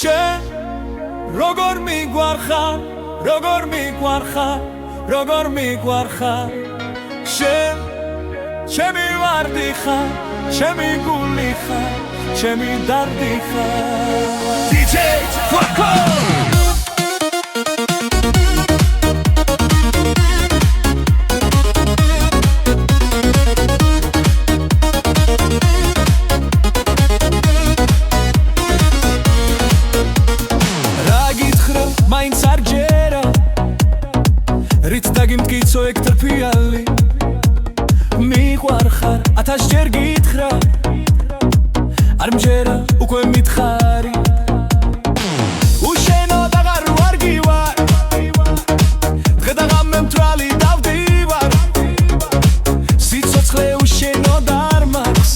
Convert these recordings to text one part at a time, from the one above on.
შენ როგორ მიგვარხარ, როგორ მიგვარხარ, როგორ მიგვარხარ შენ ჩემი ვარდი ხარ, ჩემი გული ხარ, ჩემი დარდი ხარ DJ Flaco მაინც არ ჯერა რით დაგიმტკიცო ეგ ტრფიალი მიყვარხარ ათასჯერ გითხრა არ მჯერა უკვე მითხარი უშენოდ აღარ ვარგი ვარ დღე და ღამე მთვრალი დავდივარ სიცოცხლე უშენოდ არ მაქვს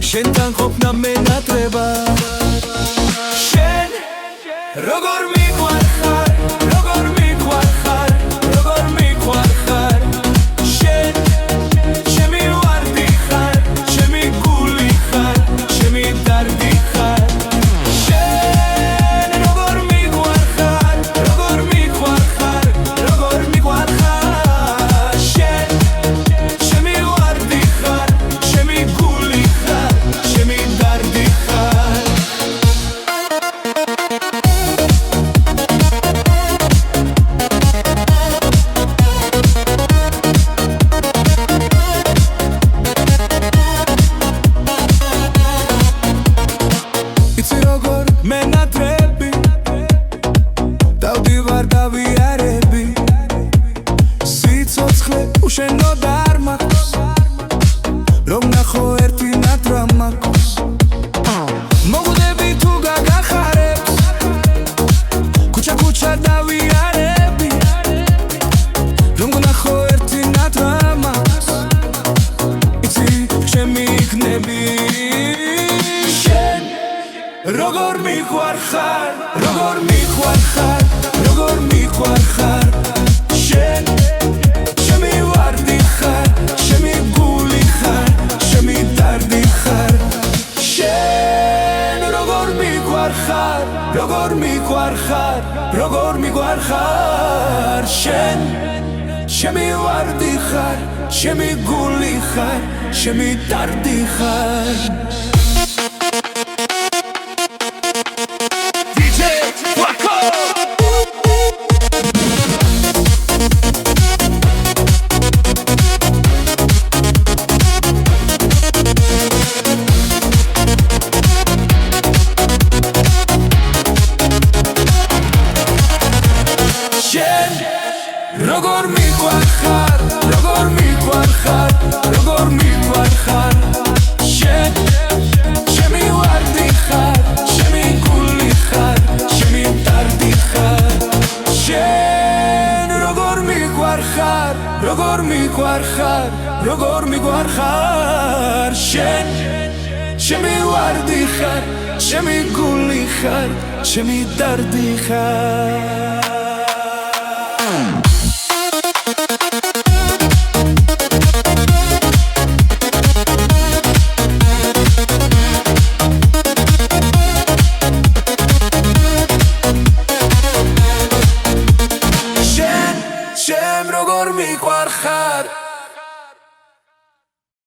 შენთან ყოფნა მენატრება შენ როგორ მიყვარხარ, როგორ მიყვარხარ, როგორ მიყვარხარ შენ ჩემი ვარდი ხარ, ჩემი გული ხარ, ჩემი დარდი ხარ შენ როგორ მიყვარხარ, როგორ მიყვარხარ, როგორ მიყვარხარ შენ ჩემი ვარდი ხარ, ჩემი გული ხარ, ჩემი დარდი ხარ მენატრები დავდივარ დავიარები სიცოცხლე უშენოდ არ მაქვს რომ ნახო ერთი ნატრა მაქვს მოგდები თუ გაგახარებს ქუჩა დავიარები რომ ნახო ერთი ნატრა მაქვს იცი ჩემი იქნები როგორ მიყვარხარ, როგორ მიყვარხარ, როგორ მიყვარხარ შენ ჩემი ვარდი ხარ, ჩემი გული ხარ, ჩემი დარდი ხარ შენ როგორ მიყვარხარ, როგორ მიყვარხარ, როგორ მიყვარხარ შენ ჩემი ვარდი ხარ, ჩემი გული ხარ, ჩემი დარდი ხარ როგორ მიყვარხარ, როგორ მიყვარხარ, როგორ მიყვარხარ შენ ჩემი ვარდი ხარ, ჩემი გული ხარ, ჩემი დარდი ხარ შენ როგორ მიყვარხარ, როგორ მიყვარხარ, როგორ მიყვარხარ შენ ჩემი ვარდი ხარ, ჩემი გული ხარ, ჩემი დარდი ხარ